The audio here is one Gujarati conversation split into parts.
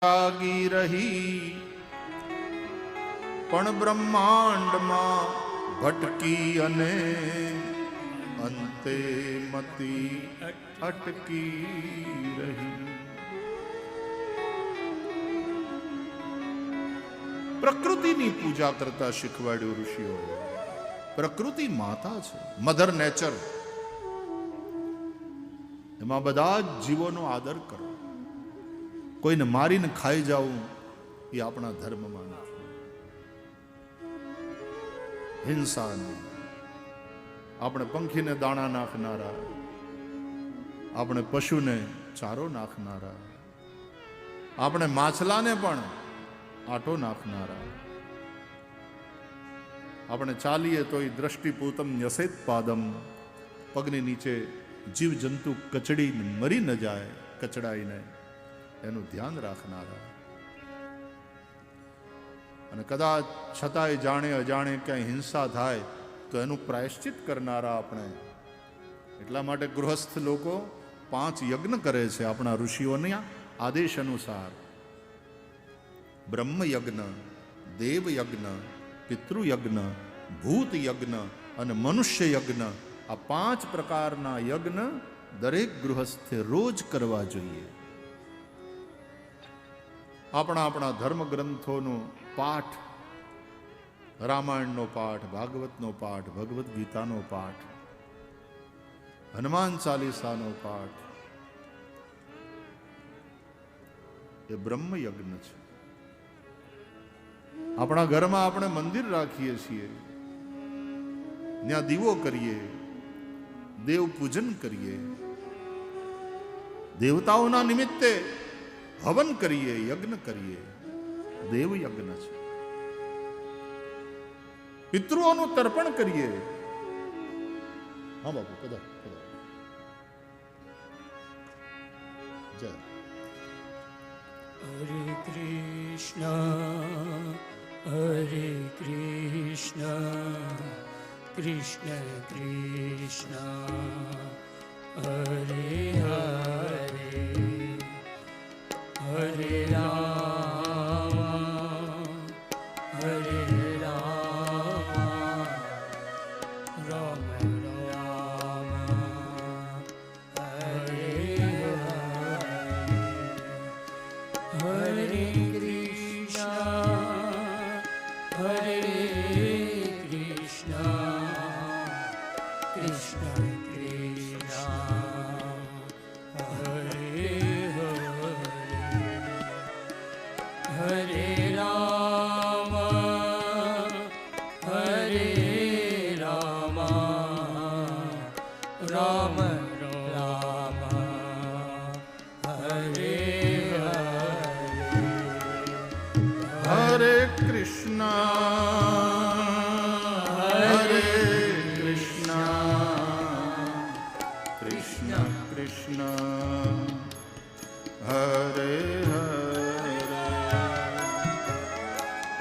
જાગી રહી પણ બ્રહ્માંડમાં ભટકી અને અંતે મતી અટકી રહી. પ્રકૃતિની પૂજા કરતા શીખવાડ્યું ઋષિઓ. પ્રકૃતિ માતા છે, મધર નેચર. એમાં બધા જ જીવોનો આદર કરો. કોઈને મારીને ખાઈ જવું એ આપણા ધર્મમાં નથી. હિંસા નહીં. આપણે પંખીને દાણા નાખનારા, આપણે પશુને ચારો નાખનારા, આપણે માછલાને પણ આટો નાખનારા, આપણે ચાલીએ તો એ દ્રષ્ટિપૂતમ યસેત પાદમ, પગની નીચે જીવ જંતુ કચડીને મરી ન જાય, કચડાઈને એનું ધ્યાન રાખનારા, અને કદાચ છતાંય જાણે અજાણે ક્યાંય હિંસા થાય તો એનું પ્રાયશ્ચિત કરનારા આપણે. એટલા માટે ગૃહસ્થ લોકો 5 યજ્ઞ કરે છે આપણા ઋષિઓના આદેશ અનુસાર. બ્રહ્મ યજ્ઞ, દેવ યજ્ઞ, પિતૃયજ્ઞ, ભૂત યજ્ઞ અને મનુષ્ય યજ્ઞ. આ 5 પ્રકારના યજ્ઞ દરેક ગૃહસ્થે રોજ કરવા જોઈએ. આપણા ધર્મ ગ્રંથોનો પાઠ, રામાયણનો પાઠ, ભાગવતનો પાઠ, ભગવદ્ ગીતાનો પાઠ, હનુમાન ચાલીસાનો પાઠ એ બ્રહ્મ યજ્ઞ છે. આપણા ઘરમાં આપણે મંદિર રાખીએ છીએ, ત્યાં દીવો કરીએ, દેવ પૂજન કરીએ, દેવતાઓના નિમિત્તે હવન કરીએ, યજ્ઞ કરીએ, દેવ યજ્ઞ છે. પિતૃઓનું તર્પણ કરીએ. હા બાપુ, પધાર પધાર. જય. હરે કૃષ્ણ હરે કૃષ્ણ કૃષ્ણ કૃષ્ણ હરે હરે હરે રામ હરે રામ રામ રામ હરે હરે કૃષ્ણ હરે કૃષ્ણ કૃષ્ણ કૃષ્ણ હરે હરે રામ હરે રામ રામ રામ હરે હરે કૃષ્ણ હરે કૃષ્ણ કૃષ્ણ કૃષ્ણ હરે હરે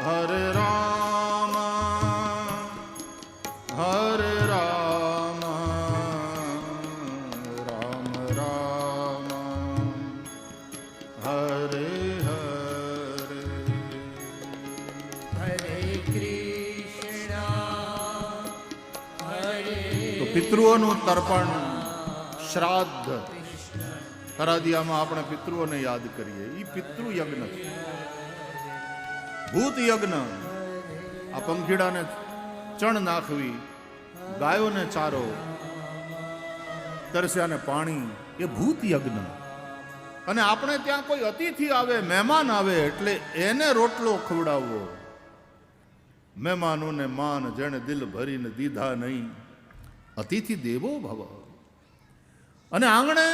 હરે રામ હરે રામ રામ રામ હરે હરે. હરે કૃષ્ણ હરે તો પિતૃઓનું તર્પણ, શ્રાદ્ધ, હરાદિયામાં આપણે પિતૃઓને યાદ કરીએ. એ પિતૃ યજ્ઞ છે. ભૂત યજ્ઞ, આ પંખીડાને ચણ નાખવી, ગાયોને ચારો, તરસ્યાને પાણી, એ ભૂત યજ્ઞ. અને આપણે ત્યાં કોઈ અતિથિ આવે, મહેમાન આવે એટલે એને રોટલો ખવડાવવો. મહેમાનોને માન જેણે દિલ ભરીને દીધા નહીં, અતિથિ દેવો ભવ. અને આંગણે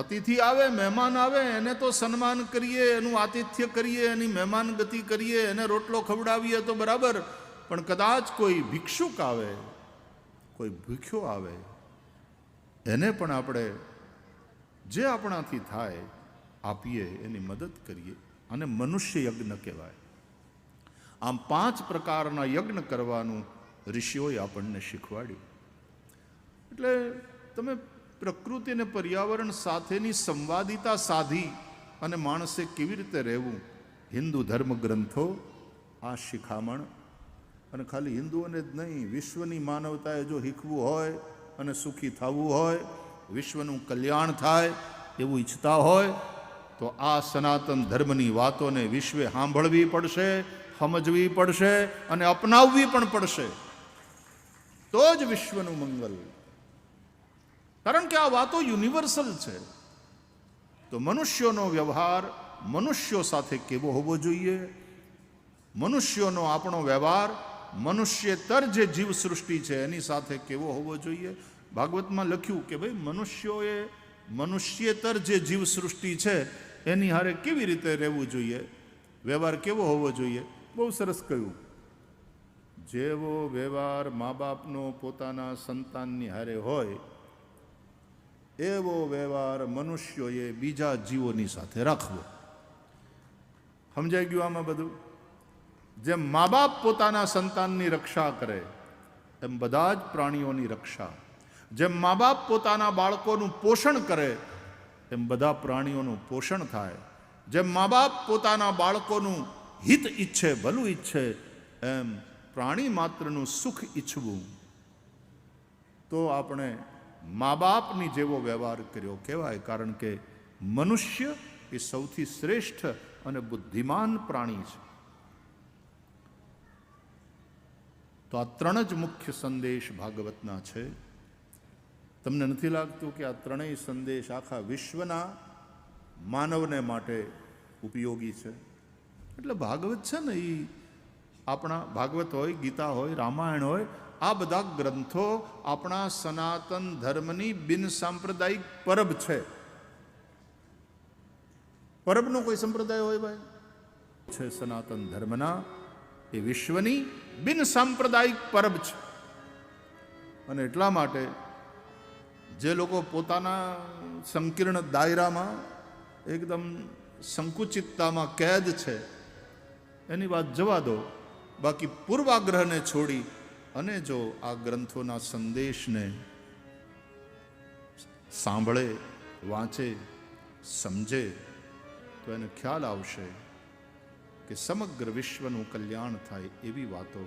અતિથિ આવે, મહેમાન આવે, એને તો સન્માન કરીએ, એનું આતિથ્ય કરીએ, એની મહેમાન ગતિ કરીએ, એને રોટલો ખવડાવીએ તો બરાબર. પણ કદાચ કોઈ ભિક્ષુક આવે, કોઈ ભૂખ્યો આવે, એને પણ આપણે જે આપણાથી થાય આપીએ, એની મદદ કરીએ. અને મનુષ્ય યજ્ઞ કહેવાય. આમ 5 પ્રકારના યજ્ઞ કરવાનું ઋષિઓએ આપણને શીખવાડ્યું. એટલે તમે પ્રકૃતિ અને પર્યાવરણ સાથેની સંવાદિતા સાધી અને માણસે કેવી રીતે રહેવું, હિન્દુ ધર્મ ગ્રંથો આ શિખામણ. અને ખાલી હિન્દુઓને જ નહીં, વિશ્વની માનવતાએ જો શીખવું હોય અને સુખી થવું હોય, વિશ્વનું કલ્યાણ થાય એવું ઈચ્છતા હોય તો આ સનાતન ધર્મની વાતોને વિશ્વે સાંભળવી પડશે, સમજવી પડશે અને અપનાવવી પણ પડશે, તો જ વિશ્વનું મંગલ. કારણ કે આ વાતો યુનિવર્સલ છે. તો મનુષ્યોનો વ્યવહાર મનુષ્યો સાથે કેવો હોવો જોઈએ, મનુષ્યોનો આપણો વ્યવહાર મનુષ્યેતર જે જીવ સૃષ્ટિ છે એની સાથે કેવો હોવો જોઈએ. ભાગવતમાં લખ્યું કે ભાઈ મનુષ્યોએ મનુષ્યેતર જે જીવ સૃષ્ટિ છે એની હારે કેવી રીતે રહેવું જોઈએ, વ્યવહાર કેવો હોવો જોઈએ. બહુ સરસ કહ્યું. જેવો વ્યવહાર મા બાપનો પોતાના સંતાનની હારે હોય એવો વ્યવહાર મનુષ્યોએ બીજા જીવોની સાથે રાખવો. સમજાઈ ગયું આમાં બધું? જેમ મા બાપ પોતાના સંતાનની રક્ષા કરે એમ બધા જ પ્રાણીઓની રક્ષા, જેમ મા બાપ પોતાના બાળકોનું પોષણ કરે એમ બધા પ્રાણીઓનું પોષણ થાય, જેમ મા બાપ પોતાના બાળકોનું હિત ઈચ્છે, ભલું ઈચ્છે, એમ પ્રાણી માત્રનું સુખ ઈચ્છવું. તો આપણે મા બાપની જેવો વ્યવહાર કર્યો કહેવાય. કારણ કે મનુષ્ય એ સૌથી શ્રેષ્ઠ અને બુદ્ધિમાન પ્રાણી છે. તો આ ત્રણ જ મુખ્ય સંદેશ ભાગવતના છે. તમને નથી લાગતું કે આ ત્રણેય સંદેશ આખા વિશ્વના માનવને માટે ઉપયોગી છે? એટલે ભાગવત છે ને, એ આપણા ભાગવત હોય, ગીતા હોય, રામાયણ હોય, આ બધા ગ્રંથો આપણા સનાતન ધર્મની બિન સાંપ્રદાયિક પરબ છે. પરબનો કોઈ સંપ્રદાય હોય ભાઈ છે સનાતન ધર્મના, એ વિશ્વની બિન સાંપ્રદાયિક પરબ છે. અને એટલા માટે જે લોકો પોતાના સંકીર્ણ દાયરામાં એકદમ સંકુચિતતામાં કેદ છે એની વાત જવા દો. બાકી પૂર્વાગ્રહને છોડી અને જો આ ગ્રંથોના સંદેશને સાંભળે, વાંચે, સમજે તો એને ખ્યાલ આવશે કે સમગ્ર વિશ્વનું કલ્યાણ થાય એવી વાતો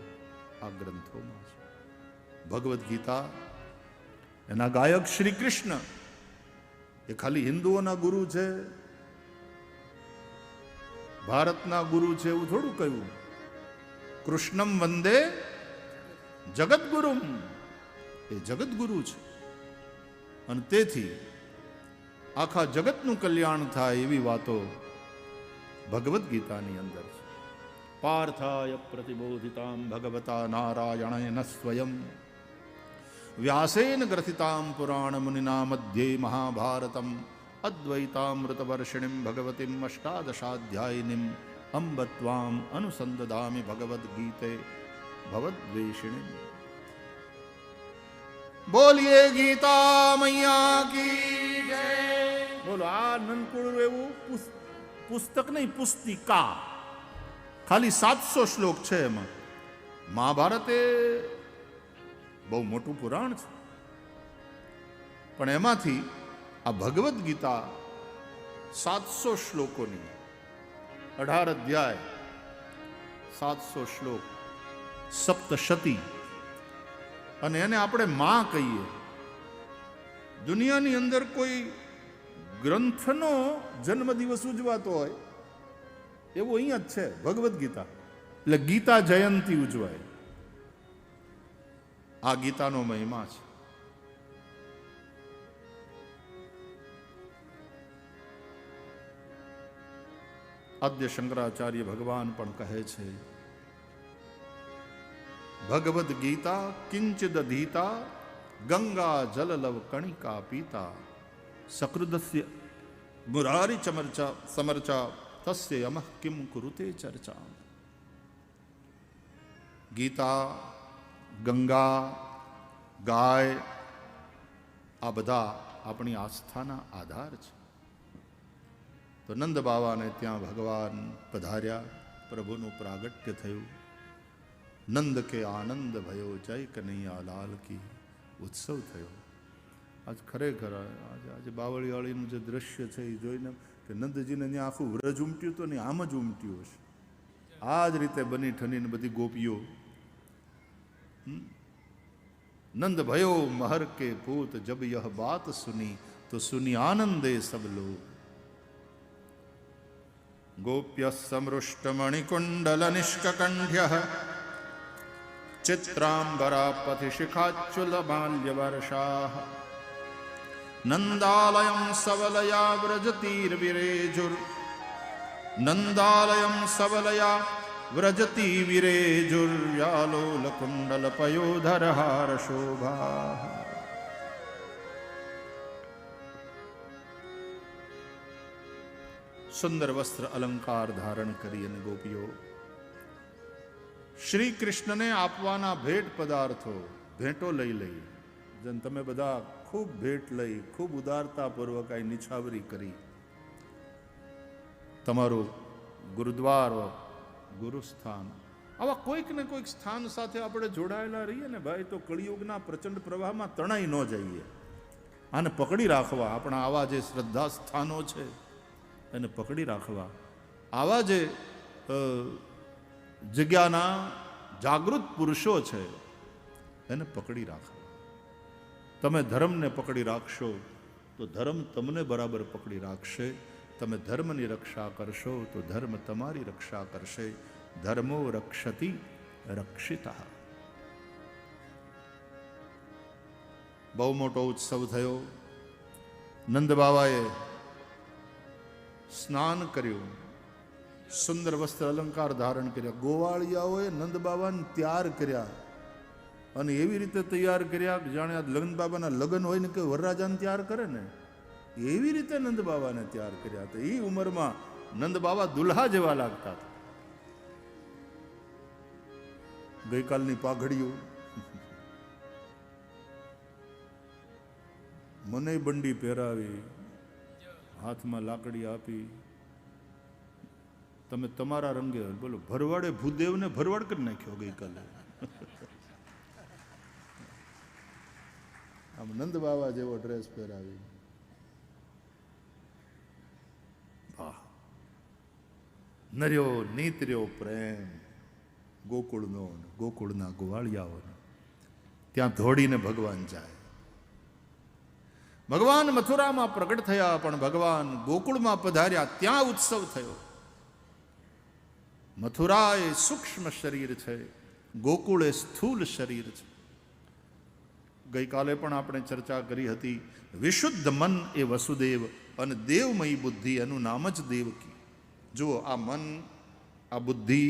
આ ગ્રંથોમાં છે. ભગવદ્ ગીતા, એના ગાયક શ્રી કૃષ્ણ એ ખાલી હિન્દુઓના ગુરુ છે, ભારતના ગુરુ છે એવું થોડું કહ્યું. કૃષ્ણમ વંદે જગદગુરુમ, એ જગદગુરુ છે. અને તેથી આખા જગતનું કલ્યાણ થાય એવી વાતો ભગવદ્ ગીતાની અંદર છે. પાર્થાય પ્રતિબોધિતામ ભગવતા નારાયણેન સ્વયં વ્યાસેન ગ્રથિતામ પુરાણ મુનિના મધ્યે મહાભારતમ અદ્વૈતામૃતવર્ષિણીમ ભગવતીમ અષ્ટાદશાધ્યાયિનીમ અંબ ત્વામ અનુસંદધામિ ભગવદ્ગીતે ભવદ્વેષિણીમ. બોલીએ ગીતા મૈયા કી જય. બોલો. આ નનકુળું એવું પુસ્તક નહીં, પુસ્તિકા, ખાલી 700 શ્લોક છે એમાં. મહાભારત એ બહુ મોટું પુરાણ છે, પણ એમાંથી આ ભગવદ્ ગીતા 700 શ્લોકોની, 18 અધ્યાય, 700 શ્લોક, સપ્તશતી. અને એને આપણે માં કહીએ. દુનિયાની અંદર કોઈ ગ્રંથનો જન્મદિવસ ઉજવાતો હોય એવું અહીંયા જ છે, ભગવદ્ ગીતા. એટલે ગીતા જયંતી ઉજવાય. આ ગીતાનો મહિમા છે. આદ્ય શંકરાચાર્ય ભગવાન પણ કહે છે, ભગવદ્ ગીતા કિંચિદ ધીતા ગંગા જલલવ કણિકા પીતા સકૃદસ્ય મુરારી ચમર્ચા સમર્ચા તસ્ય યમઃ કિમ કુરુતે ચર્ચા. ગીતા, ગંગા, ગાય, આ બધા આપણી આસ્થાના આધાર છે. તો નંદ બાવાને ત્યાં ભગવાન પધાર્યા, પ્રભુનું પ્રાગટ્ય થયું. નંદ કે આનંદ ભયો, જય કનૈયા લાલ કી ઉત્સવ થયો. આજ ખરેખર આજે બાવળીવાળીનું જે દ્રશ્ય છે એ જોઈને કે નંદજીને ત્યાં આખું વ્રજ ઉમટ્યું હતું ને આમ જ ઉમટ્યું હશે. આ જ રીતે બની ઠનીને બધી ગોપીઓ. નંદ ભયો મહર કે પૂત જબ યહ બાત સુની તો સુની આનંદે સબ લોગ. ગોપ્ય સમૃષ્ટ મણિકુંડલ નિષ્કંઠ્ય ચિત્રાંબરા પથિ શિખાચ્યુલ બાલ્ય વર્ષા નંદાલયમ સવલયા વ્રજતીર વિરેજુર નંદાલયમ સવલયા વ્રજતી વિરેજુર્યાલોલ કુંડલ પયોધર હાર શોભા. સુંદર વસ્ત્ર અલંકાર ધારણ કરી અને ગોપીઓ શ્રી કૃષ્ણને આપવાના ભેટ પદાર્થો ભેટો લઈ લઈ. જેમ તમે બધા ખૂબ ભેટ લઈ ખૂબ ઉદારતાપૂર્વક આ નિછાવરી કરી. તમારું ગુરુદ્વાર ગુરુસ્થાન આવા કોઈક ને કોઈક સ્થાન સાથે આપણે જોડાયેલા રહીએ ને ભાઈ તો કળિયુગના પ્રચંડ પ્રવાહમાં તણાઈ ન જઈએ. આને પકડી રાખવા. આપણા આવા જે શ્રદ્ધા સ્થાનો છે એને પકડી રાખવા. આવા જે જગ્યાના જાગૃત પુરુષો છે એને પકડી રાખવા. તમે ધર્મને પકડી રાખશો તો ધર્મ તમને બરાબર પકડી રાખશે. તમે ધર્મની રક્ષા કરશો તો ધર્મ તમારી રક્ષા કરશે. ધર્મો રક્ષતિ રક્ષિતા. બહુ મોટો ઉત્સવ થયો. નંદ બાવાએ સ્નાન કર્યું, સુંદર વસ્ત્ર અલંકાર ધારણ કર્યા. ગોવાળિયાઓએ નંદ બાબાને તૈયાર કર્યા અને એવી રીતે તૈયાર કર્યા કે જાણે આ લગ્ન બાબાના લગ્ન હોય ને કે વરરાજાને તૈયાર કરે ને એવી રીતે નંદ બાબાને તૈયાર કર્યા. તો એ ઉંમરમાં નંદ બાબા દુલ્હા જેવા લાગતા હતા. ગઈકાલની પાઘડીઓ મને બંડી પહેરાવી, હાથમાં લાકડી આપી. તમે તમારા રંગે બોલો. ભરવાડે ભૂદેવને ભરવાડ કરી નાખ્યો ગઈકાલે. આમ નંદ બાબા જેવો ડ્રેસ પહેરાવી. વાહ! નર્યો નીતર્યો પ્રેમ ગોકુળનો, ગોકુળના ગોવાળિયાઓનો. ત્યાં દોડીને ભગવાન જાય. ભગવાન મથુરામાં પ્રગટ થયા પણ ભગવાન ગોકુળમાં પધાર્યા. ત્યાં ઉત્સવ થયો. મથુરા એ સૂક્ષ્મ શરીર છે, ગોકુળ એ સ્થૂલ શરીર છે. ગઈકાલે પણ આપણે ચર્ચા કરી હતી. વિશુદ્ધ મન એ વસુદેવ અને દેવમયી બુદ્ધિ એનું નામ જ દેવકી. જુઓ, આ મન, આ બુદ્ધિ,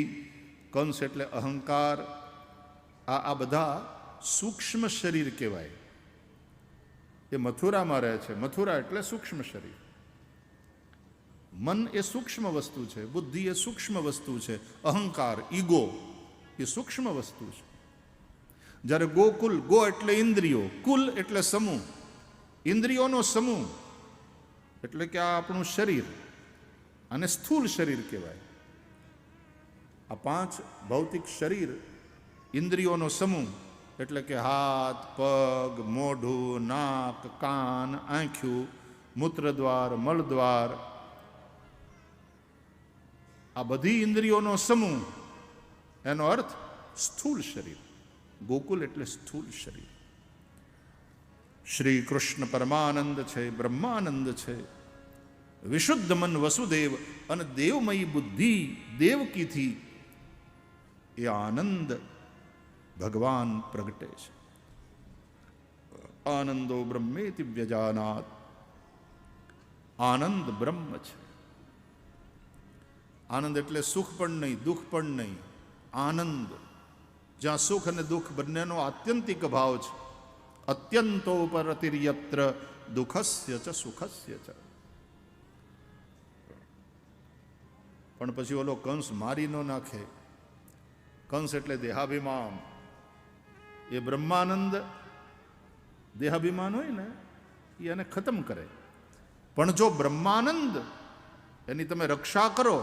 કંસ એટલે અહંકાર, આ બધા સૂક્ષ્મ શરીર કહેવાય. એ મથુરામાં રહે છે. મથુરા એટલે સૂક્ષ્મ શરીર. મન એ સૂક્ષ્મ વસ્તુ છે, બુદ્ધિ એ સૂક્ષ્મ વસ્તુ છે, અહંકાર ઈગો એ સૂક્ષ્મ વસ્તુ છે. જ્યારે ગોકુલ, ગો એટલે ઇન્દ્રિયો, કુલ એટલે સમૂહ, ઇન્દ્રિયોનો સમૂહ એટલે કે આ આપણું શરીર, આને સ્થૂલ શરીર કહેવાય. આ 5 ભૌતિક શરીર, ઇન્દ્રિયોનો સમૂહ એટલે કે હાથ, પગ, મોઢું, નાક, કાન, આંખ્યું, મૂત્રદ્વાર, મળદ્વાર, આ બધી ઇન્દ્રિયોનો સમૂહ, એનો અર્થ સ્થૂલ શરીર. ગોકુલ એટલે સ્થૂલ શરીર. શ્રી કૃષ્ણ પરમાનંદ છે, બ્રહ્માનંદ છે, વિશુદ્ધ મન વસુદેવ અને દેવમયી બુદ્ધિ દેવકીથી એ આનંદ ભગવાન પ્રગટે છે. આનંદો બ્રહ્મેતિ વ્યજાનાત. આનંદ બ્રહ્મ છે. આનંદ એટલે સુખ પણ નહીં, દુઃખ પણ નહીં. આનંદ, જ્યાં સુખ અને દુઃખ બંનેનો આત્યંતિક ભાવ છે. અત્યંતો પરતિર્યત્ર દુઃખસ્ય ચ સુખસ્ય ચ. પણ પછી ઓલો કંસ મારી ન નાખે. કંસ એટલે દેહાભિમાન. એ બ્રહ્માનંદ દેહાભિમાન હોય ને એ એને ખતમ કરે. પણ જો બ્રહ્માનંદ એની તમે રક્ષા કરો,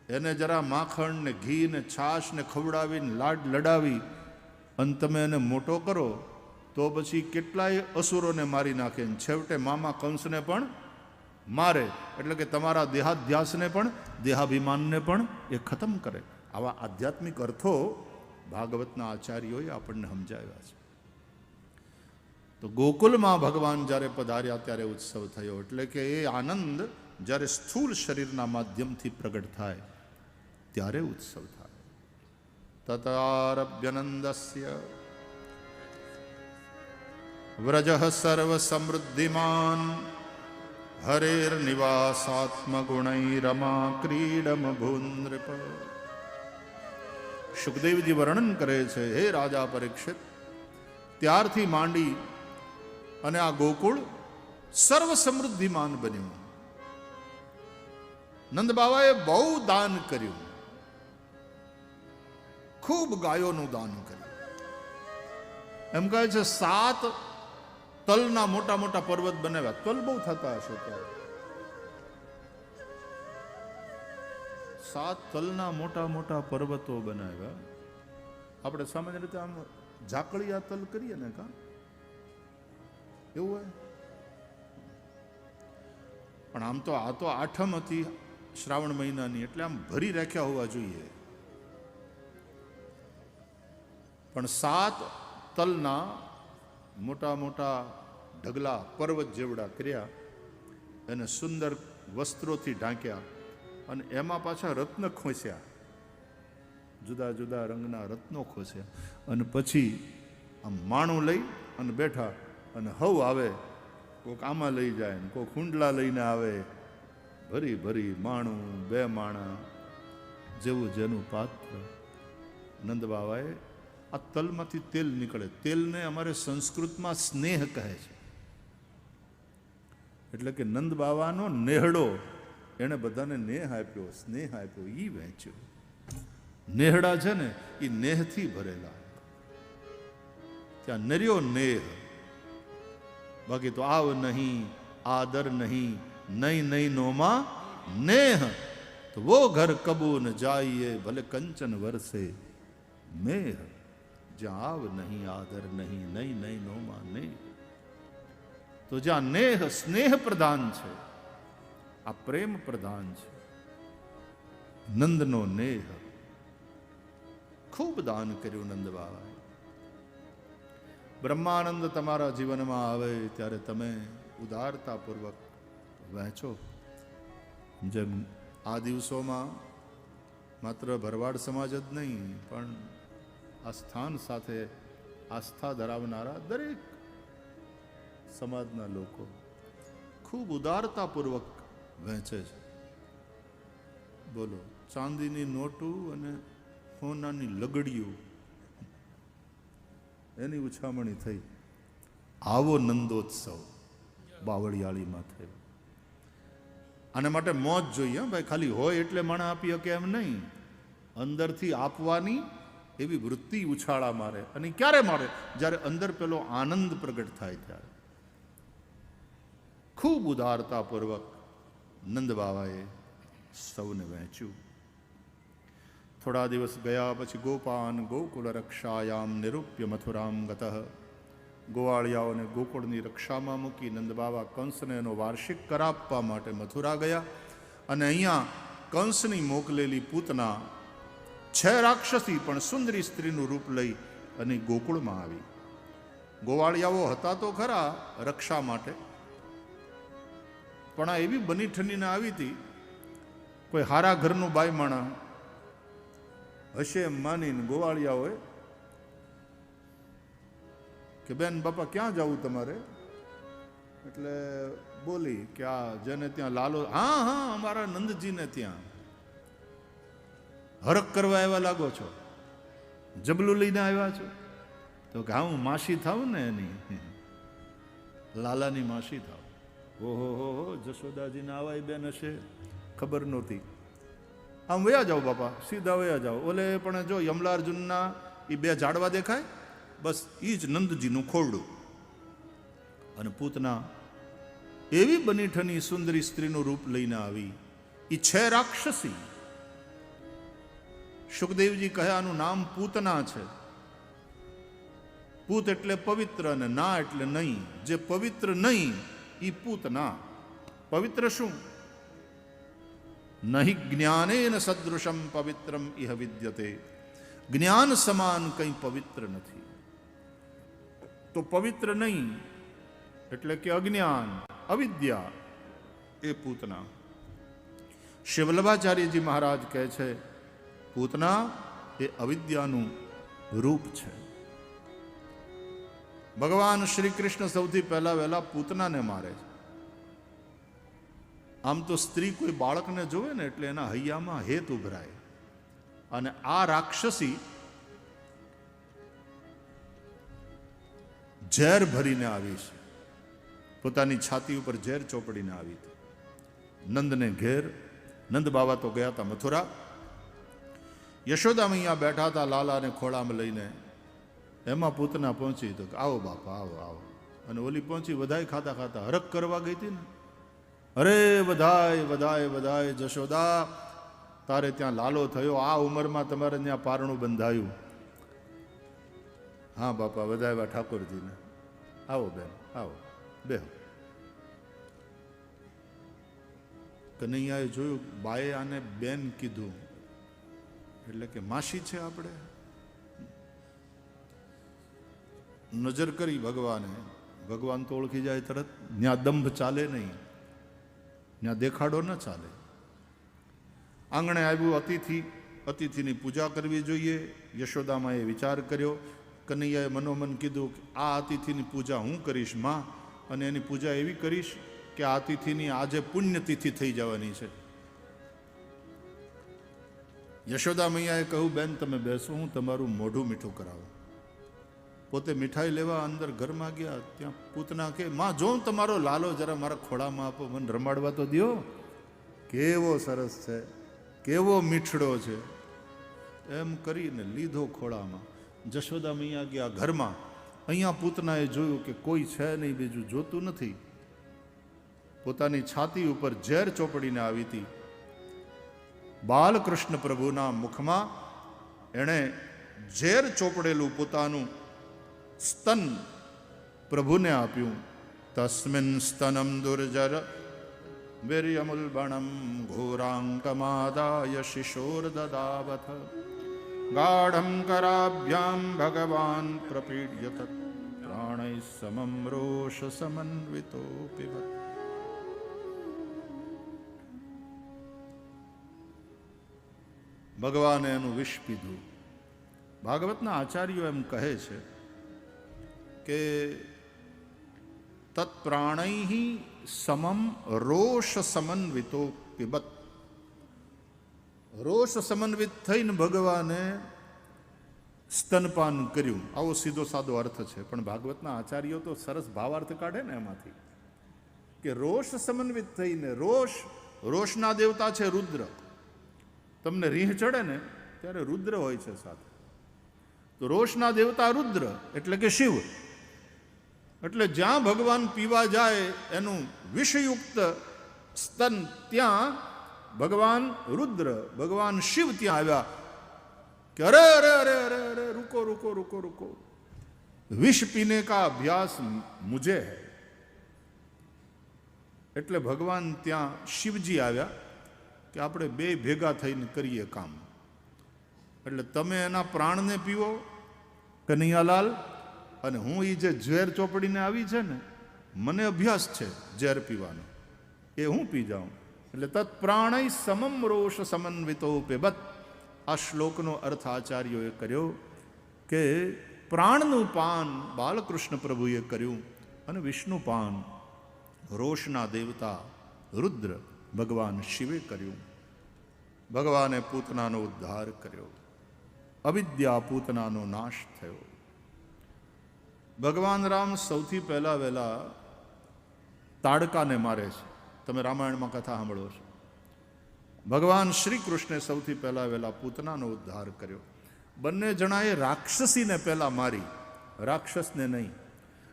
એને જરા માખણ ને ઘી ને છાશ ને ખવડાવીને લાડ લડાવી અને તમે એને મોટો કરો તો પછી કેટલાય અસુરોને મારી નાખે. છેવટે મામા કંસને પણ મારે એટલે કે તમારા દેહાધ્યાસને પણ દેહાભિમાનને પણ એ ખતમ કરે. આવા આધ્યાત્મિક અર્થો ભાગવતના આચાર્યોએ આપણને સમજાવ્યા છે. તો ગોકુલમાં ભગવાન જ્યારે પધાર્યા ત્યારે ઉત્સવ થયો, એટલે કે એ આનંદ જ્યારે સ્થૂળ શરીરના માધ્યમથી પ્રગટ થાય ત્યારે ઉત્સવ થાય. તતારભ્યનંદસ્ય વ્રજ સર્વ સમૃદ્ધિમાન હરેર નિવાસાત્મગુણૈરમા ક્રીડમ ભૂનૃપ. સુખદેવજી વર્ણન કરે છે, હે રાજા પરીક્ષિત, ત્યારથી માંડી અને આ ગોકુળ સર્વ સમૃદ્ધિમાન બન્યું. નંદ બાવાએ બહુ દાન કર્યું, ખૂબ ગાયોનું દાન કર્યું. એમ કહે છે 7 તલના મોટા મોટા પર્વત બનાવ્યા. તલ બહુ થતા હશે ત્યારે. 7 તલના મોટા મોટા પર્વતો બનાવ્યા. આપણે સામાન્ય રીતે આમ ઝાકળિયા તલ કરીએ ને, કા એવું હોય? પણ આમ તો આ તો આઠમ હતી શ્રાવણ મહિનાની, એટલે આમ ભરી રાખ્યા હોવા જોઈએ. પણ 7 તલના મોટા મોટા ઢગલા પર્વત જેવડા કર્યા, એને સુંદર વસ્ત્રોથી ઢાંક્યા અને એમાં પાછા રત્ન ખોસ્યા, જુદા જુદા રંગના રત્નો ખોસ્યા. અને પછી આમ માણું લઈ અને બેઠા, અને હવ આવે, કોઈક આમાં લઈ જાય ને કોઈ કુંડલા લઈને આવે, ભરી ભરી માણું 2 માણા જેવું જેનું પાત્ર. નંદ બાવાએ આ તલમાંથી તેલ નીકળે, તેલને અમારે સંસ્કૃતમાં સ્નેહ કહે છે. એટલે કે નંદ બાવાનો નેહડો, એણે બધાને નેહ આપ્યો, સ્નેહ આપ્યો, ઈ વહેંચ્યો. નેહડા છે ને એ નેહથી ભરેલા, ત્યાં નર્યો નેહ. બાકી તો આવ નહીં, આદર નહીં, નહીં નહીં નોમાં નેહ, તો વો ઘર કબૂ ન જાઈએ ભલે કંચન વરસે મેહ. જ્યાં આવ નહીં, આદર નહીં, નહીં નહીં નોમાં નેહ. તો જ્યાં નેહ સ્નેહ પ્રધાન છે, આ પ્રેમ પ્રધાન છે. નંદનો નેહ. ખૂબ દાન કર્યું નંદ બાબાએ. બ્રહ્માનંદ તમારા જીવનમાં આવે ત્યારે તમે ઉદારતાપૂર્વક વહેંચો. જેમ આ દિવસોમાં માત્ર ભરવાડ સમાજ જ નહીં, પણ આ સ્થાન સાથે આસ્થા ધરાવનારા દરેક સમાજના લોકો ખૂબ ઉદારતાપૂર્વક વહેંચે છે. બોલો, ચાંદીની નોટું અને સોનાની લગડીઓ એની ઉછામણી થઈ. આવો નંદોત્સવ બાવળિયાળીમાં થયો. આને માટે મોજ જોઈએ ભાઈ. ખાલી હોય એટલે માણા આપી શકે એમ નહીં. અંદરથી આપવાની એવી વૃત્તિ ઉછાળા મારે. અને ક્યારે મારે? જ્યારે અંદર પેલો આનંદ પ્રગટ થાય ત્યારે. ખૂબ ઉદારતાપૂર્વક નંદ બાવાએ સૌને વહેંચ્યું. થોડા દિવસ ગયા પછી ગોપાન ગોકુળ રક્ષાયામ નિરૂપ્ય મથુરામ ગતઃ. ગોવાળિયાઓને ગોકુળની રક્ષામાં મૂકી નંદ બાવા કંસને એનો વાર્ષિક કર આપવા માટે મથુરા ગયા. અને અહીંયા કંસની મોકલેલી પૂતના 6 રાક્ષસી પણ સુંદરી સ્ત્રીનું રૂપ લઈ અને ગોકુળમાં આવી. ગોવાળિયાઓ હતા તો ખરા રક્ષા માટે, પણ આ એવી બની ઠનીને આવી હતી, કોઈ હારા ઘરનું બાઈ માણા હશે એમ માનીને ગોવાળિયાઓએ કે બેન બાપા ક્યાં જવું તમારે? એટલે બોલી કે આ જેને ત્યાં લાલો, હા હા અમારા નંદજીને ત્યાં. હરક કરવા આવ્યા લાગો છો, જબલું લઈને આવ્યા છો? તો કે હા હું માસી થાઉં ને એની, લાલાની માસી થાવ. ઓહો હો હો, જશોદાજીને આવાય બેન હશે, ખબર નહોતી. આમ વયા જાઓ બાપા, સીધા વયા જાઓ. ઓલે પણ જો યમલાર્જુનના એ 2 ઝાડવા દેખાય, બસ એ જ નંદજીનું ખોરડું. અને પૂતના એવી બની ઠની સુંદરી સ્ત્રીનું રૂપ લઈને આવી. એ 6 રાક્ષસી. સુખદેવજી કહે આનું નામ પૂતના છે. પૂત એટલે પવિત્ર અને ના એટલે નહીં. જે પવિત્ર નહીં એ પૂતના. પવિત્ર શું? નહીં જ્ઞાનેન સદૃશમ પવિત્રમ ઇહ વિદ્યતે. જ્ઞાન સમાન કંઈ પવિત્ર નથી. તો પવિત્ર નહીં એટલે કે અજ્ઞાન, અવિદ્યા એ પૂતના. શિવલ્લભાચાર્યજી મહારાજ કહે છે પૂતના એ અવિદ્યાનું રૂપ છે. ભગવાન શ્રી કૃષ્ણ સૌથી પહેલા વહેલા પૂતનાને મારે છે. આમ તો સ્ત્રી કોઈ બાળકને જોવે ને એટલે એના હૈયામાં હેત ઉભરાય. અને આ રાક્ષસી ઝેર ભરીને આવી છે. પોતાની છાતી ઉપર ઝેર ચોપડીને આવી હતી. નંદને ઘેર, નંદ બાવા તો ગયા હતા મથુરા. યશોદા મૈયા બેઠા હતા લાલાને ખોળામાં લઈને. એમાં પૂતના પહોંચી તો આવો બાપા આવો આવો. અને ઓલી પહોંચી વધાય ખાતા ખાતા હરખ કરવા ગઈ હતી ને. અરે વધાય વધાય વધાય જશોદા, તારે ત્યાં લાલો થયો, આ ઉંમરમાં તમારે ત્યાં પારણું બંધાયું. હા બાપા વધાવ્યા ઠાકોરજીને. આવો બેન આવો બેહો. કનૈયાએ જોયું બાએ આને બેન કીધું એટલે કે માસી છે આપણે. નજર કરી ભગવાને. ભગવાન તો ઓળખી જાય તરત. ત્યાં દંભ ચાલે નહીં, ત્યાં દેખાડો ન ચાલે. આંગણે આવ્યું અતિથિ. અતિથિની પૂજા કરવી જોઈએ. યશોદામાં એ વિચાર કર્યો. કનૈયાએ મનોમન કીધું કે આ અતિથિની પૂજા હું કરીશ માં, અને એની પૂજા એવી કરીશ કે આ અતિથિની આજે પુણ્યતિથિ થઈ જવાની છે. યશોદા મૈયાએ કહ્યું બેન તમે બેસો, હું તમારું મોઢું મીઠું કરાવું. પોતે મીઠાઈ લેવા અંદર ઘરમાં ગયા. ત્યાં પૂતના કે માં જો તમારો લાલો જરા મારા ખોળામાં આપો, મને રમાડવા તો દ્યો. કેવો સરસ છે, કેવો મીઠડો છે. એમ કરીને લીધો ખોળામાં. જશોદા મૈયા ગયા ઘરમાં. અહીંયા પૂતનાએ જોયું કે કોઈ છે નહીં, બીજું જોતું નથી. પોતાની છાતી ઉપર ઝેર ચોપડીને આવી હતી. બાલકૃષ્ણ પ્રભુના મુખમાં એણે ઝેર ચોપડેલું પોતાનું સ્તન પ્રભુને આપ્યું. તસ્મિન સ્તનમ દુર્જર વીર્યમુલ્બણમ ઘોરાંકમાદાય શિશોર દદાવથ ગાઢમ કરાભ્યામ ભગવાન પ્રપીડ્ય તત પ્રાણૈ સમમ રોષ સમન્વિતો પિબત. ભગવાને એનું વિષ પીધું. ભાગવતના આચાર્યો એમ કહે છે કે તત્પ્રાણૈ સમમ રોષ સમન્વિતો પિબત. રોષ સમન્વિત થઈને ભગવાને સ્તનપાન કર્યું. આવો સીધો સાદો અર્થ છે, પણ ભાગવતના આચાર્યો તો સરસ ભાવાર્થ કાઢે ને એમાંથી કે રોષ સમન્વિત થઈને. રોષના દેવતા છે રુદ્ર. તમને રીહ ચડે ને ત્યારે રુદ્ર હોય છે સાથે. તો રોષના દેવતા રુદ્ર એટલે કે શિવ. એટલે જ્યાં ભગવાન પીવા જાય એનું વિષયુક્ત સ્તન, ત્યાં ભગવાન રુદ્ર, ભગવાન શિવ ત્યાં આવ્યા કે અરે અરે અરે અરે અરે रुको रुको रुको रुको, विष पीने का अभ्यास मुझे है. એટલે ભગવાન ત્યાં શિવજી આવ્યા કે આપણે બે ભેગા થઈને કરીએ કામ. એટલે તમે એના પ્રાણને પીવો કનૈયાલાલ, અને હું એ જે ઝેર ચોપડીને આવી છે ને, મને અભ્યાસ છે ઝેર પીવાનો, એ હું પી જાઉં. એટલે તત્ પ્રાણૈ સમમ રોષ સમન્વિતો પેબત. આ શ્લોકનો અર્થ આચાર્યોએ કર્યો કે પ્રાણનું પાન બાલકૃષ્ણ પ્રભુએ કર્યું અને વિષ્ણુ પાન રોષના દેવતા રુદ્ર ભગવાન શિવે કર્યું. ભગવાને પૂતનાનો ઉદ્ધાર કર્યો. અવિદ્યા પૂતનાનો નાશ થયો. ભગવાન રામ સૌથી પહેલા વહેલા તાડકાને મારે છે. તમે રામાયણમાં કથા સાંભળો છો. ભગવાન શ્રી કૃષ્ણે સૌથી પહેલા વહેલા પૂતનાનો ઉદ્ધાર કર્યો. બંને જણાએ રાક્ષસીને પહેલા મારી, રાક્ષસને નહીં.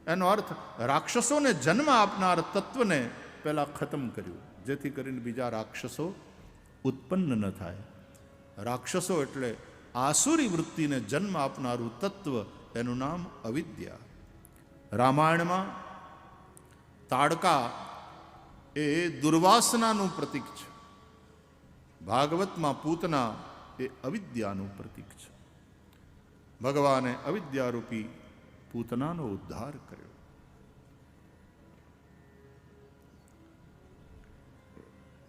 એનો અર્થ રાક્ષસોને જન્મ આપનાર તત્વને પહેલા ખતમ કર્યું, જેથી કરીને બીજા રાક્ષસો ઉત્પન્ન ન થાય. રાક્ષસો એટલે આસુરી વૃત્તિને જન્મ આપનારું તત્વ, એનું નામ અવિદ્યા. રામાયણમાં તાડકા એ દુર્વાસનાનું પ્રતીક છે. ભાગવતમાં પૂતના એ અવિદ્યાનું પ્રતીક છે. ભગવાને અવિદ્યારૂપી પૂતનાનો ઉદ્ધાર કર્યો.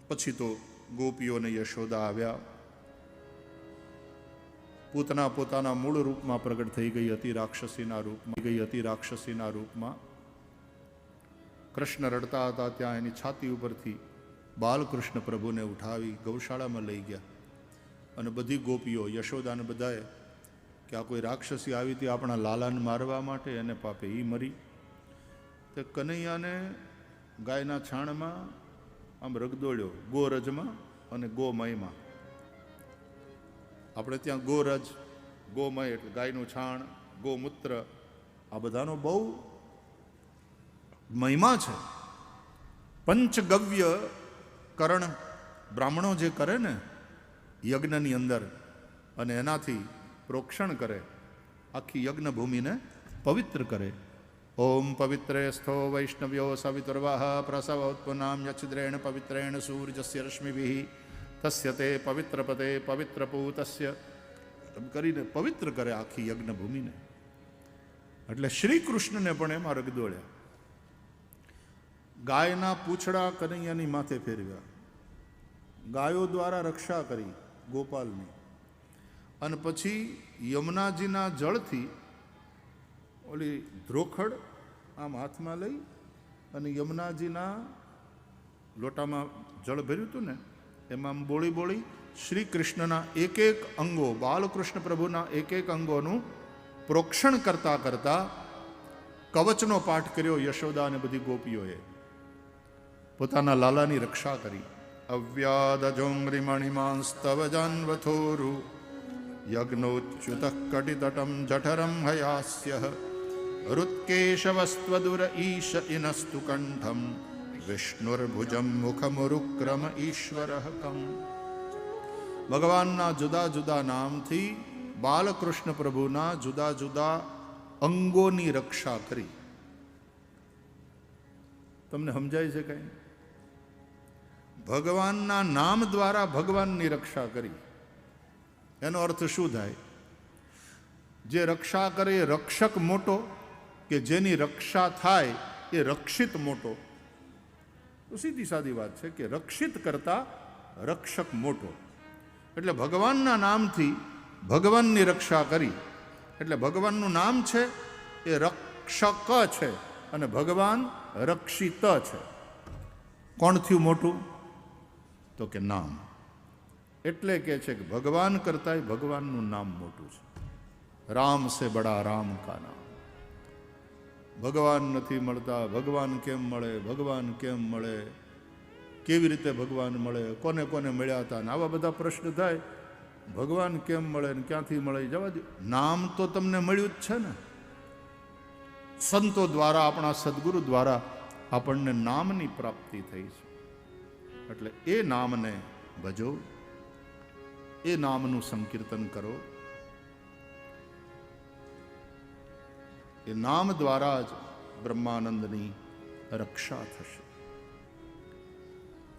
પછી તો ગોપીઓને યશોદા આવ્યા. પૂતના પોતાના મૂળ રૂપમાં પ્રગટ થઈ ગઈ હતી, રાક્ષસીના રૂપમાં. કૃષ્ણ રડતા હતા ત્યાં એની છાતી ઉપરથી બાલકૃષ્ણ પ્રભુને ઉઠાવી ગૌશાળામાં લઈ ગયા. અને બધી ગોપીઓ, યશોદાને બધાએ કે આ કોઈ રાક્ષસી આવી હતી આપણા લાલાને મારવા માટે, એને પાપે એ મરી. તે કનૈયાને ગાયના છાણમાં આમ રગદોળ્યો, ગોરજમાં અને ગોમયમાં. આપણે ત્યાં ગોરજ, ગોમય એટલે ગાયનું છાણ, ગોમૂત્ર, આ બધાનો બહુ મહિમા છે. પંચગવ્ય કરણ બ્રાહ્મણો જે કરે ને યજ્ઞની અંદર, અને એનાથી પ્રોક્ષણ કરે, આખી યજ્ઞ ભૂમિને પવિત્ર કરે. ઓમ પવિત્રે સ્થો વૈષ્ણવ્યો સવિતુર્વાહ પ્રસવોત્પન્નામ યચ્છિદ્રેણ પવિત્રેણ સૂર્યસ્ય રશ્મિભિઃ તસ્ય તે પવિત્રપતે પવિત્રપૂતસ્ય કરીને પવિત્ર કરે આખી યજ્ઞ ભૂમિને. એટલે શ્રી કૃષ્ણને પણ એમાં રગદોળ્યા. ગાયના પૂંછડા કનૈયાની માથે ફેરવ્યા. ગાયો દ્વારા રક્ષા કરી ગોપાલની. અને પછી યમુનાજીના જળથી ઓલી ધ્રોખડ આમ હાથમાં લઈ અને યમુનાજીના લોટામાં જળ ભર્યું હતું ને, એમાં આમ બોળી બોળી શ્રી કૃષ્ણના એક એક અંગો, બાલકૃષ્ણ પ્રભુના એક એક અંગોનું પ્રોક્ષણ કરતા કરતા કવચનો પાઠ કર્યો યશોદા અને બધી ગોપીઓએ. પોતાના લાલાની રક્ષા કરી. અવ્યાદજોંગ્રિમણિમાંસ્તવ જાન્વથોરુ યજ્ઞોચ્યુત કટિતટમ જઠરમ હયાસ્ય રુત્કેશવસ્ત્વદુર ઈશ ઇનસ્તુ કંઠમ વિષ્ણુર્ભુજમ મુખમુરુક્રમ ઈશ્વર કમ. ભગવાનના જુદા જુદા નામથી બાલકૃષ્ણ પ્રભુના જુદા જુદા અંગોની રક્ષા કરી. તમને સમજાય છે કઈ? ભગવાનના નામ દ્વારા ભગવાનની રક્ષા કરી. એનો અર્થ શું થાય? જે રક્ષા કરે એ રક્ષક મોટો, કે જેની રક્ષા થાય એ રક્ષિત મોટો? તો સીધી સાદી વાત છે કે રક્ષિત કરતા રક્ષક મોટો. એટલે ભગવાનના નામથી ભગવાનની રક્ષા કરી. એટલે ભગવાનનું નામ છે એ રક્ષક છે અને ભગવાન રક્ષિત છે. કોણ થયું મોટું? તો કે નામ. એટલે કે છે કે ભગવાન કરતાંય ભગવાનનું નામ મોટું છે. રામ સે બડા રામ કા નામ. ભગવાન નથી મળતા, ભગવાન કેમ મળે, ભગવાન કેમ મળે, કેવી રીતે ભગવાન મળે, કોને કોને મળ્યા હતા, આવા બધા પ્રશ્ન થાય. ભગવાન કેમ મળે ને ક્યાંથી મળે, જવા દે. નામ તો તમને મળ્યું જ છે ને. સંતો દ્વારા, આપણા સદગુરુ દ્વારા આપણને નામની પ્રાપ્તિ થઈ છે. એટલે એ નામને ભજો, એ નામનું સંકીર્તન કરો. એ નામ દ્વારા જ બ્રહ્માનંદની રક્ષા થશે.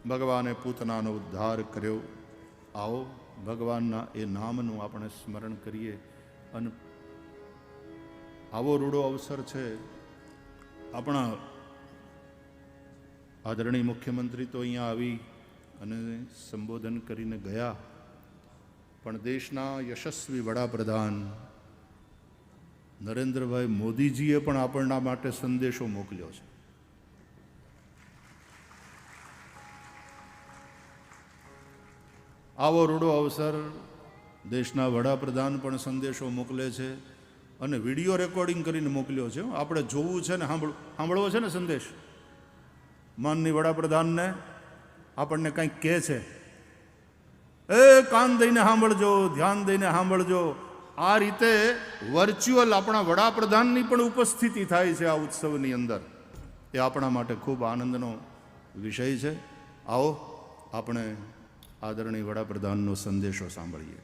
ભગવાને પૂતનાનો ઉદ્ધાર કર્યો. આવો ભગવાનના એ નામનું આપણે સ્મરણ કરીએ. અને આવો રૂડો અવસર છે. આપણા આદરણીય મુખ્યમંત્રી તો અહીંયા આવી અને સંબોધન કરીને ગયા, પણ દેશના યશસ્વી વડાપ્રધાન નરેન્દ્રભાઈ મોદીજીએ પણ આપણના માટે સંદેશો મોકલ્યો છે. આવો રૂડો અવસર દેશના વડાપ્રધાન પણ સંદેશો મોકલે છે અને વિડીયો રેકોર્ડિંગ કરીને મોકલ્યો છે. આપણે જોવું છે ને સાંભળવો છે ને સંદેશ. માનની વડાપ્રધાનને આપણને કંઈક કહે છે, એ કાન દઈને સાંભળજો, ધ્યાન દઈને સાંભળજો. આ રીતે વર્ચ્યુઅલ આપણા વડાપ્રધાનની પણ ઉપસ્થિતિ થાય છે આ ઉત્સવની અંદર. એ આપણા માટે ખૂબ આનંદનો વિષય છે. આવો આપણે આદરણીય વડાપ્રધાનનો સંદેશો સાંભળીએ.